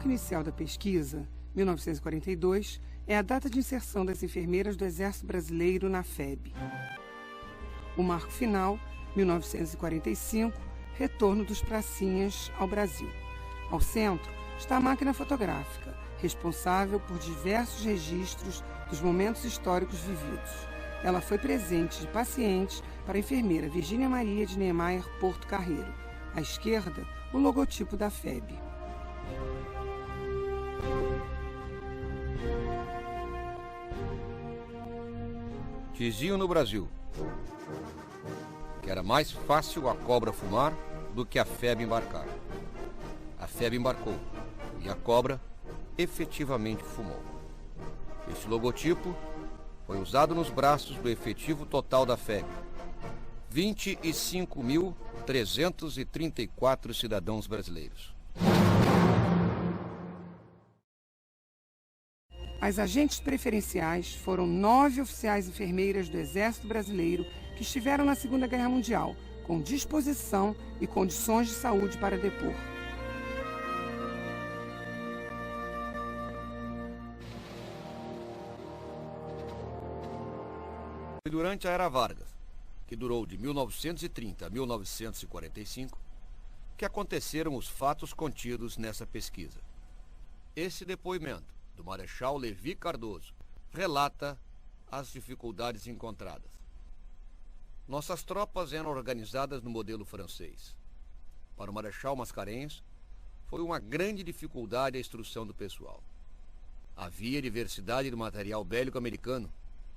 inicial da pesquisa, 1942, é a data de inserção das enfermeiras do Exército Brasileiro na FEB. O marco final, 1945, retorno dos pracinhas ao Brasil. Ao centro está a máquina fotográfica, responsável por diversos registros dos momentos históricos vividos. Ela foi presente de pacientes para a enfermeira Virgínia Maria de Niemeyer Porto Carreiro. À esquerda, o logotipo da FEB. Diziam no Brasil que era mais fácil a cobra fumar do que a FEB embarcar. A FEB embarcou e a cobra efetivamente fumou. Esse logotipo foi usado nos braços do efetivo total da FEB. 25.334 cidadãos brasileiros. As agentes preferenciais foram 9 oficiais enfermeiras do Exército Brasileiro que estiveram na Segunda Guerra Mundial, com disposição e condições de saúde para depor. Foi durante a Era Vargas, que durou de 1930 a 1945, que aconteceram os fatos contidos nessa pesquisa. Esse depoimento do Marechal Levi Cardoso relata as dificuldades encontradas. Nossas tropas eram organizadas no modelo francês. Para o Marechal Mascarenhas, foi uma grande dificuldade a instrução do pessoal. Havia diversidade do material bélico americano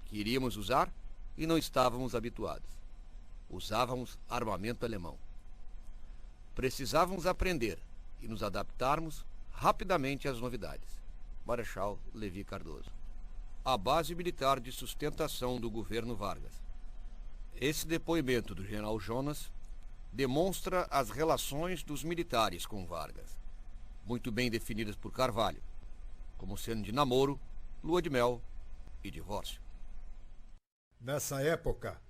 que iríamos usar e não estávamos habituados. Usávamos armamento alemão. Precisávamos aprender e nos adaptarmos rapidamente às novidades. Marechal Levi Cardoso. A base militar de sustentação do governo Vargas. Esse depoimento do general Jonas demonstra as relações dos militares com Vargas, muito bem definidas por Carvalho, como sendo de namoro, lua de mel e divórcio. Nessa época,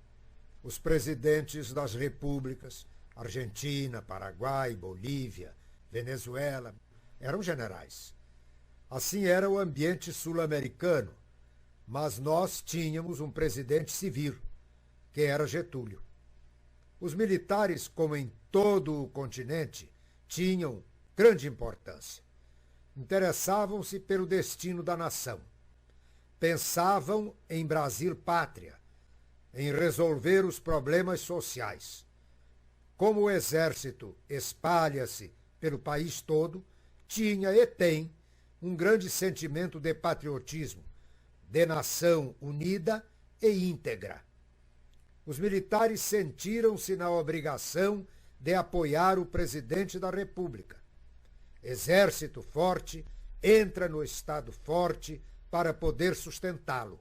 os presidentes das repúblicas, Argentina, Paraguai, Bolívia, Venezuela, eram generais. Assim era o ambiente sul-americano, mas nós tínhamos um presidente civil, que era Getúlio. Os militares, como em todo o continente, tinham grande importância. Interessavam-se pelo destino da nação. Pensavam em Brasil pátria, em resolver os problemas sociais. Como o exército espalha-se pelo país todo, tinha e tem um grande sentimento de patriotismo, de nação unida e íntegra. Os militares sentiram-se na obrigação de apoiar o presidente da República. Exército forte entra no Estado forte para poder sustentá-lo.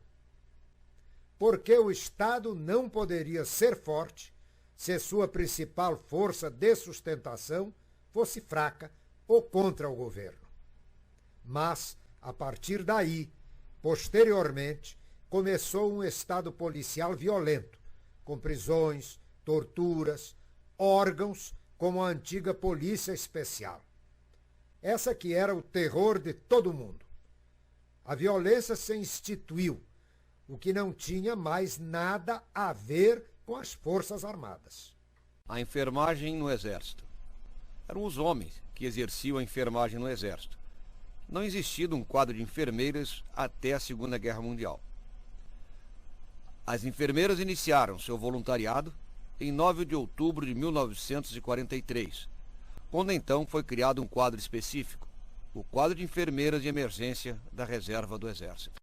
Porque o Estado não poderia ser forte se sua principal força de sustentação fosse fraca ou contra o governo. Mas, a partir daí, posteriormente, começou um Estado policial violento, com prisões, torturas, órgãos como a antiga Polícia Especial. Essa que era o terror de todo mundo. A violência se instituiu, o que não tinha mais nada a ver com as Forças Armadas. A enfermagem no Exército. Eram os homens que exerciam a enfermagem no Exército. Não existia um quadro de enfermeiras até a Segunda Guerra Mundial. As enfermeiras iniciaram seu voluntariado em 9 de outubro de 1943, quando então foi criado um quadro específico, o quadro de enfermeiras de emergência da Reserva do Exército.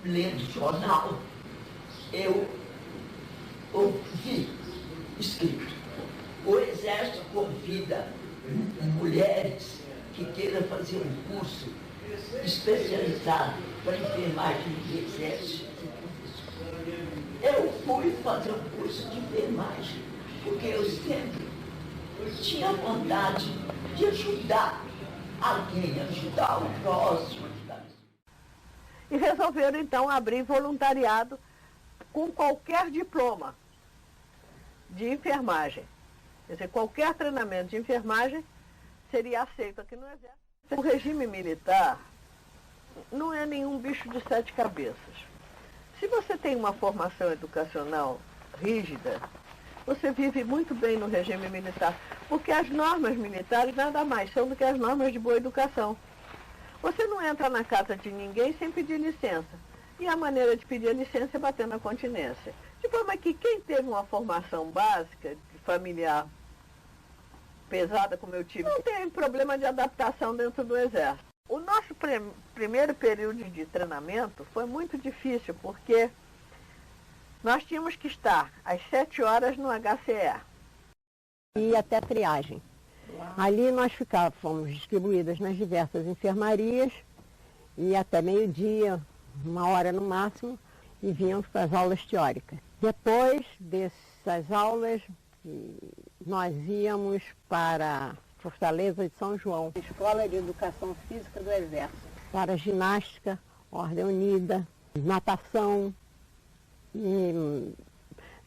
Lendo jornal, eu ouvi escrito: o Exército convida mulheres que queiram fazer um curso especializado para enfermagem do Exército. Eu fui fazer um curso de enfermagem, porque eu sempre tinha vontade de ajudar alguém, ajudar o próximo. E resolveram, então, abrir voluntariado com qualquer diploma de enfermagem. Quer dizer, qualquer treinamento de enfermagem seria aceito aqui no Exército. O regime militar não é nenhum bicho de sete cabeças. Se você tem uma formação educacional rígida, você vive muito bem no regime militar, porque as normas militares nada mais são do que as normas de boa educação. Você não entra na casa de ninguém sem pedir licença. E a maneira de pedir a licença é bater na continência. De forma que quem teve uma formação básica, familiar, pesada como eu tive, não tem problema de adaptação dentro do Exército. O nosso primeiro período de treinamento foi muito difícil, porque nós tínhamos que estar às 7 horas no HCE. E até triagem. Ali nós fomos distribuídas nas diversas enfermarias e até meio-dia, 1 hora no máximo, e vínhamos para as aulas teóricas. Depois dessas aulas, nós íamos para Fortaleza de São João, Escola de Educação Física do Exército, para ginástica, Ordem Unida, natação, e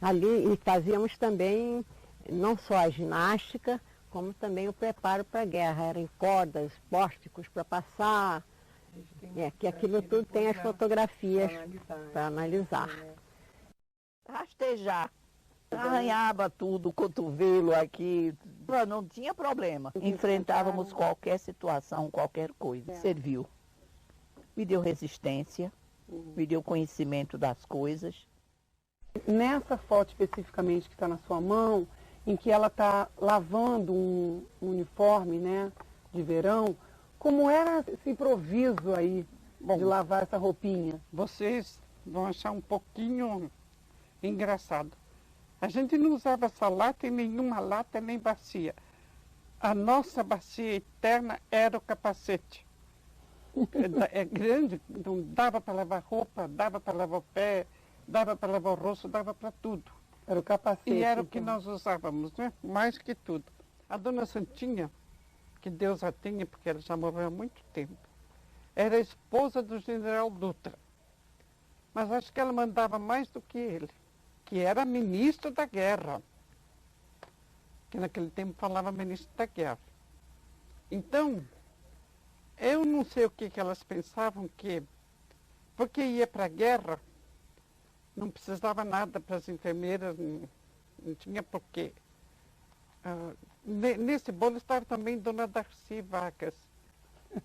ali fazíamos também não só a ginástica, como também o preparo para a guerra. Eram cordas, pórticos para passar, que aquilo tudo tem as fotografias para analisar. Rastejar. Arranhava tudo, o cotovelo aqui, não tinha problema. Enfrentávamos qualquer situação, qualquer coisa. Serviu. Me deu resistência, me deu conhecimento das coisas. Nessa foto especificamente que está na sua mão, em que ela está lavando um uniforme, né, de verão, como era esse improviso aí de lavar essa roupinha? Vocês vão achar um pouquinho engraçado. A gente não usava essa lata em nenhuma lata nem bacia. A nossa bacia eterna era o capacete. É grande, não dava para lavar roupa, dava para lavar o pé, dava para lavar o rosto, dava para tudo. Era o capacete. E era o que nós usávamos, né? Mais que tudo. A dona Santinha, que Deus a tenha, porque ela já morreu há muito tempo, era a esposa do general Dutra. Mas acho que ela mandava mais do que ele, que era ministro da guerra. Que naquele tempo falava ministro da guerra. Então, eu não sei o que elas pensavam que, porque ia para a guerra, não precisava nada para as enfermeiras, não tinha porquê. Nesse bolo estava também Dona Darcy Vargas.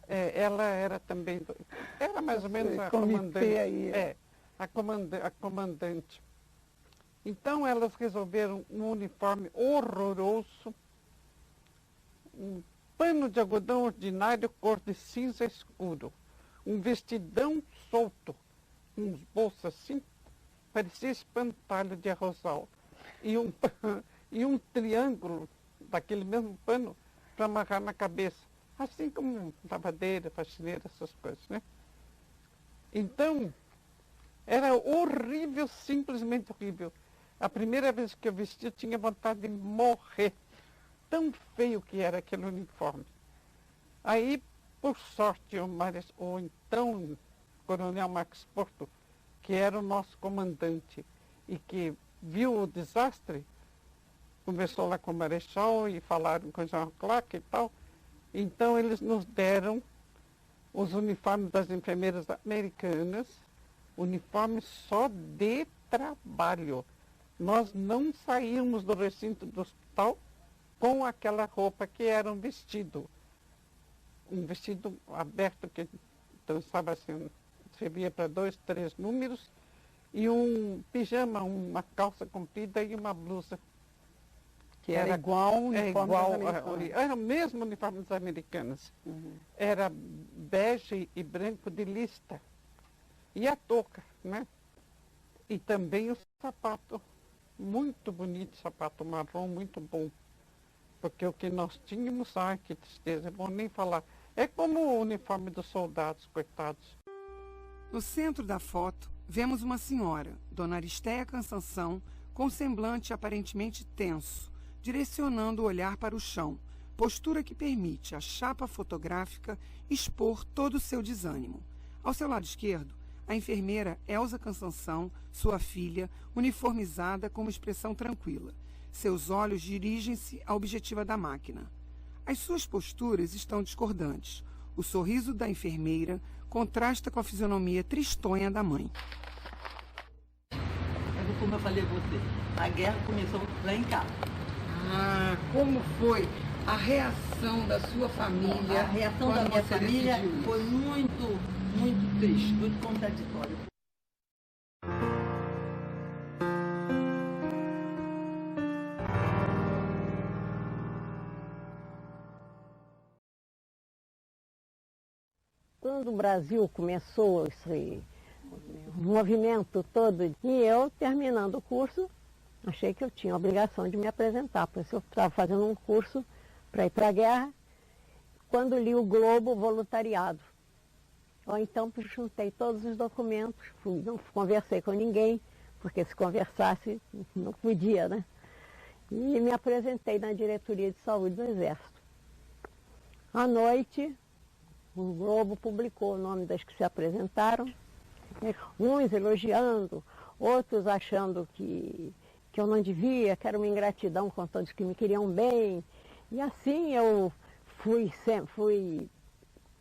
Ela era também, era mais ou menos a comandante. Aí, a comandante. Então elas resolveram um uniforme horroroso, um pano de algodão ordinário cor de cinza escuro, um vestidão solto, uns bolsos assim, parecia espantalho de arrozal, e um triângulo daquele mesmo pano para amarrar na cabeça, assim como lavadeira, faxineira, essas coisas, né? Então, era horrível, simplesmente horrível. A primeira vez que eu vesti, eu tinha vontade de morrer. Tão feio que era aquele uniforme. Aí, por sorte, o então Coronel Marcos Porto, que era o nosso comandante e que viu o desastre, conversou lá com o Marechal e falaram com o Jean Clark e tal. Então, eles nos deram os uniformes das enfermeiras americanas, uniformes só de trabalho. Nós não saímos do recinto do hospital com aquela roupa que era um vestido aberto que dançava assim, servia para 2, 3 números, e um pijama, uma calça comprida e uma blusa. Que era igual ao uniforme das americanas. Era o mesmo uniforme das americanas. Uhum. Era bege e branco de lista. E a touca, né? E também o sapato, muito bonito, sapato marrom, muito bom. Porque o que nós tínhamos, ai, que tristeza, é bom nem falar. É como o uniforme dos soldados, coitados. No centro da foto, vemos uma senhora, Dona Aristeia Cansanção, com semblante aparentemente tenso, direcionando o olhar para o chão, postura que permite à chapa fotográfica expor todo o seu desânimo. Ao seu lado esquerdo, a enfermeira Elza Cansanção, sua filha, uniformizada com uma expressão tranquila. Seus olhos dirigem-se à objetiva da máquina. As suas posturas estão discordantes. O sorriso da enfermeira contrasta com a fisionomia tristonha da mãe. Como eu falei a você, a guerra começou lá em casa. Ah, como foi a reação da sua família? A reação da minha família foi muito, muito triste, muito contraditória. Quando o Brasil começou esse movimento todo, e eu, terminando o curso, achei que eu tinha a obrigação de me apresentar, por isso eu estava fazendo um curso para ir para a guerra, quando li o Globo Voluntariado. Ou então juntei todos os documentos, não conversei com ninguém, porque se conversasse não podia, né? E me apresentei na diretoria de saúde do Exército. À noite, o Globo publicou o nome das que se apresentaram, uns elogiando, outros achando que eu não devia, que era uma ingratidão com todos que me queriam bem. E assim eu fui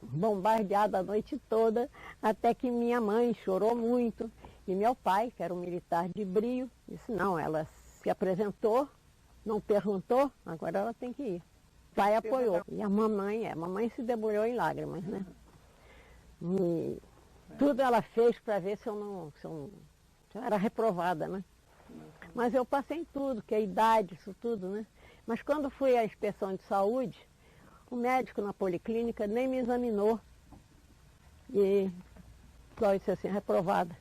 bombardeada a noite toda, até que minha mãe chorou muito. E meu pai, que era um militar de brio, disse, não, ela se apresentou, não perguntou, agora ela tem que ir. O pai apoiou. E a mamãe se debulhou em lágrimas, né? E tudo ela fez para ver se eu era reprovada, né? Mas eu passei em tudo, que é a idade, isso tudo, né? Mas quando fui à inspeção de saúde, o médico na policlínica nem me examinou. E eu disse assim, reprovada.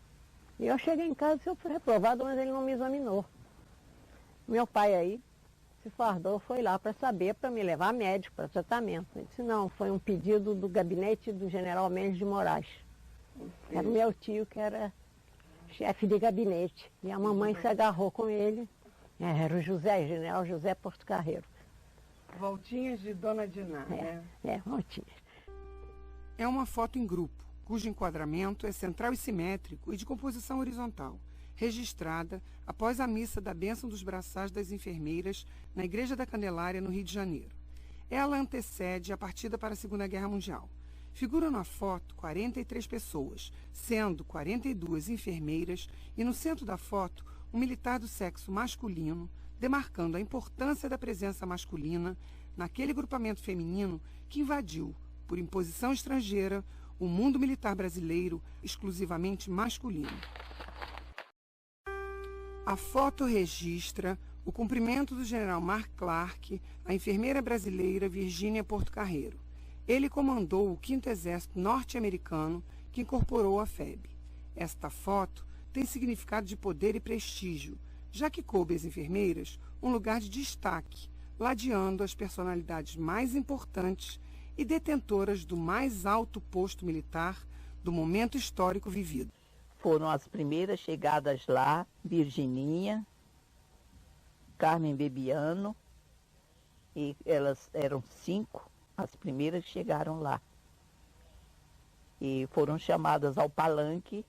E eu cheguei em casa e eu fui reprovada, mas ele não me examinou. Meu pai aí se fardou, foi lá para saber, para me levar a médico, para tratamento. Ele disse, não, foi um pedido do gabinete do general Mendes de Moraes. Era o meu tio que era chefe de gabinete. E a mamãe se agarrou com ele. Era o general José Portocarreiro. Voltinhas de Dona Diná, né? Voltinhas. É uma foto em grupo, cujo enquadramento é central e simétrico e de composição horizontal, registrada após a missa da bênção dos braçais das enfermeiras na Igreja da Candelária, no Rio de Janeiro. Ela antecede a partida para a Segunda Guerra Mundial. Figuram na foto 43 pessoas, sendo 42 enfermeiras e no centro da foto um militar do sexo masculino, demarcando a importância da presença masculina naquele grupamento feminino que invadiu, por imposição estrangeira, o mundo militar brasileiro exclusivamente masculino. A foto registra o cumprimento do general Mark Clark à enfermeira brasileira Virgínia Portocarreiro. Ele comandou o 5º Exército Norte-Americano, que incorporou a FEB. Esta foto tem significado de poder e prestígio, já que coube às enfermeiras um lugar de destaque, ladeando as personalidades mais importantes e detentoras do mais alto posto militar do momento histórico vivido. Foram as primeiras chegadas lá, Virgininha, Carmen Bebiano, e elas eram 5, as primeiras que chegaram lá. E foram chamadas ao palanque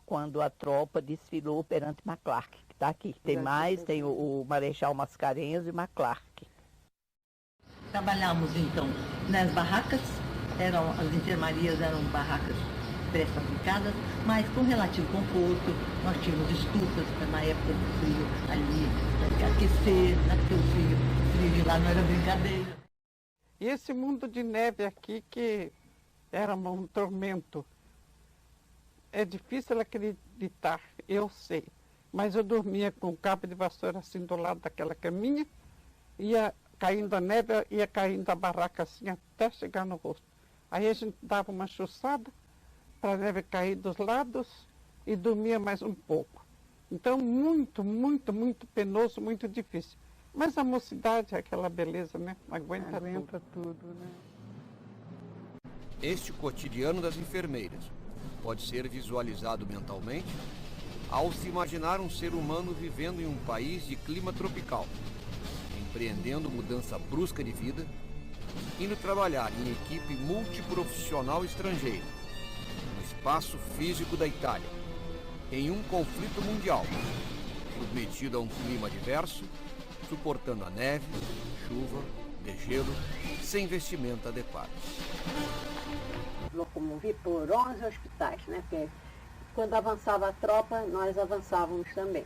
quando a tropa desfilou perante McClark, que está aqui. Tem mais, tem o Marechal Mascarenhas e McClark. Trabalhamos então nas barracas, as enfermarias eram barracas pré-fabricadas, mas com relativo conforto. Nós tínhamos estufas na época do frio ali, para aquecer, né? Porque o frio de lá não era brincadeira. E esse mundo de neve aqui, que era um tormento, é difícil acreditar, eu sei. Mas eu dormia com o cabo de vassoura assim do lado daquela caminha, ia caindo a neve, ia caindo a barraca assim até chegar no rosto. Aí a gente dava uma chuçada para a neve cair dos lados e dormia mais um pouco. Então muito, muito, muito penoso, muito difícil. Mas a mocidade é aquela beleza, né? Aguenta tudo, né? Este cotidiano das enfermeiras pode ser visualizado mentalmente ao se imaginar um ser humano vivendo em um país de clima tropical, empreendendo mudança brusca de vida, indo trabalhar em equipe multiprofissional estrangeira, no espaço físico da Itália, em um conflito mundial, submetido a um clima adverso, suportando a neve, chuva de gelo, sem vestimenta adequada. Locomovi por 11 hospitais, né? Porque quando avançava a tropa, nós avançávamos também.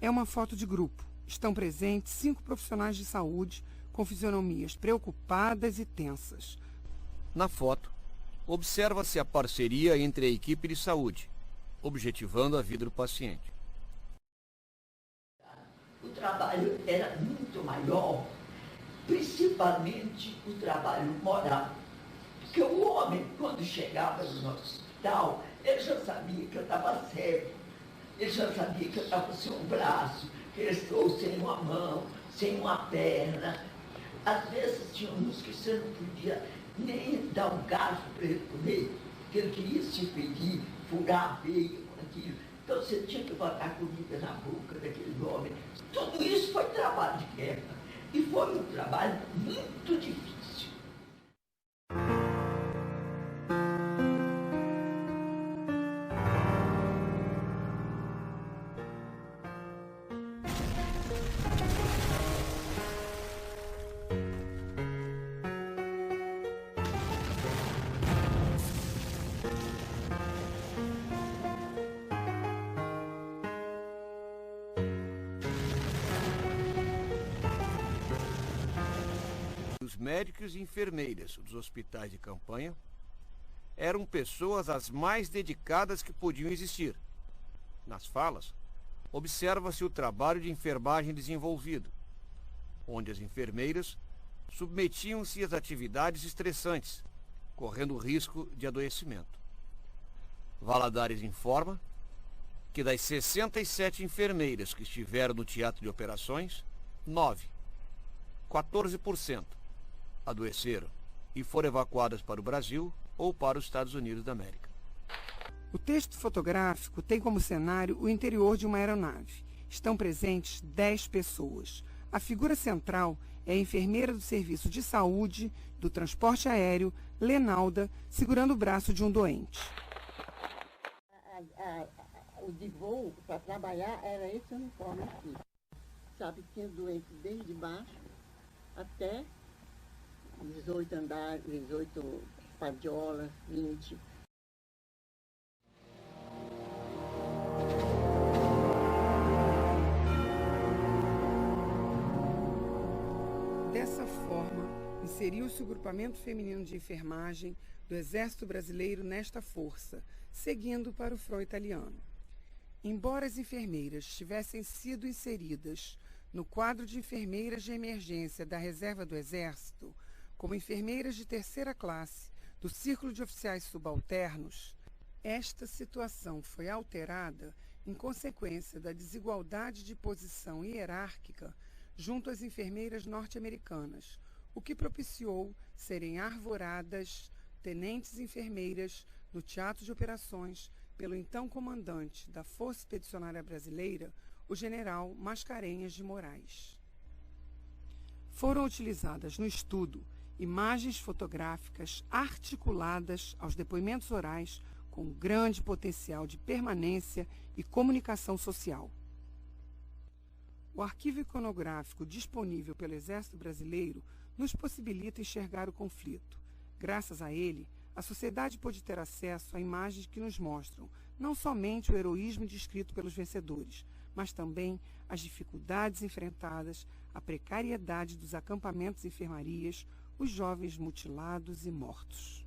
É uma foto de grupo. Estão presentes 5 profissionais de saúde com fisionomias preocupadas e tensas. Na foto, observa-se a parceria entre a equipe de saúde, objetivando a vida do paciente. O trabalho era muito maior, principalmente o trabalho moral. Porque o homem, quando chegava no nosso hospital, ele já sabia que eu estava cego. Ele já sabia que eu estava sem um braço, que eu estou sem uma mão, sem uma perna. Às vezes tinha uns que você não podia nem dar um gajo para ele comer, porque ele queria se ferir, furar a veia com aquilo. Então você tinha que botar comida na boca daquele homem. Tudo isso foi trabalho de guerra. E foi um trabalho muito difícil. Os médicos e enfermeiras dos hospitais de campanha eram pessoas as mais dedicadas que podiam existir. Nas falas, observa-se o trabalho de enfermagem desenvolvido, onde as enfermeiras submetiam-se às atividades estressantes, correndo risco de adoecimento. Valadares informa que das 67 enfermeiras que estiveram no teatro de operações, 14% adoeceram e foram evacuadas para o Brasil ou para os Estados Unidos da América. O texto fotográfico tem como cenário o interior de uma aeronave. Estão presentes 10 pessoas. A figura central é a enfermeira do Serviço de Saúde do Transporte Aéreo, Lenalda, segurando o braço de um doente. O de voo, para trabalhar, era esse uniforme aqui. Sabe, tinha doente desde baixo até 18 andares, 18 padiolas, 20. Dessa forma, inseriu-se o grupamento feminino de enfermagem do Exército Brasileiro nesta força, seguindo para o front italiano. Embora as enfermeiras tivessem sido inseridas no quadro de enfermeiras de emergência da Reserva do Exército, como enfermeiras de terceira classe do Círculo de Oficiais Subalternos, esta situação foi alterada em consequência da desigualdade de posição hierárquica junto às enfermeiras norte-americanas, o que propiciou serem arvoradas tenentes enfermeiras no teatro de operações pelo então comandante da Força Expedicionária Brasileira, o general Mascarenhas de Moraes. Foram utilizadas no estudo imagens fotográficas articuladas aos depoimentos orais com grande potencial de permanência e comunicação social. O arquivo iconográfico disponível pelo Exército Brasileiro nos possibilita enxergar o conflito. Graças a ele, a sociedade pôde ter acesso a imagens que nos mostram não somente o heroísmo descrito pelos vencedores, mas também as dificuldades enfrentadas, a precariedade dos acampamentos e enfermarias, os jovens mutilados e mortos.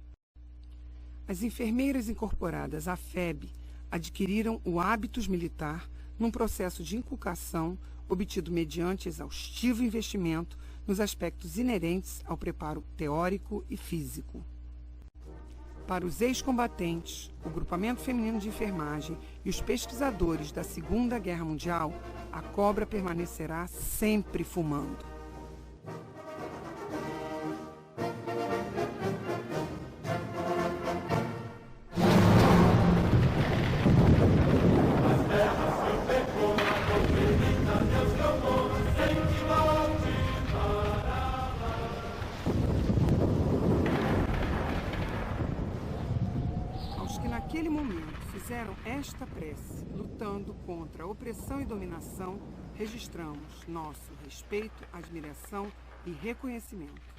As enfermeiras incorporadas à FEB adquiriram o hábitus militar num processo de inculcação obtido mediante exaustivo investimento nos aspectos inerentes ao preparo teórico e físico. Para os ex-combatentes, o grupamento feminino de enfermagem e os pesquisadores da Segunda Guerra Mundial, a cobra permanecerá sempre fumando. enquanto fizeram esta prece, lutando contra a opressão e dominação, registramos nosso respeito, admiração e reconhecimento.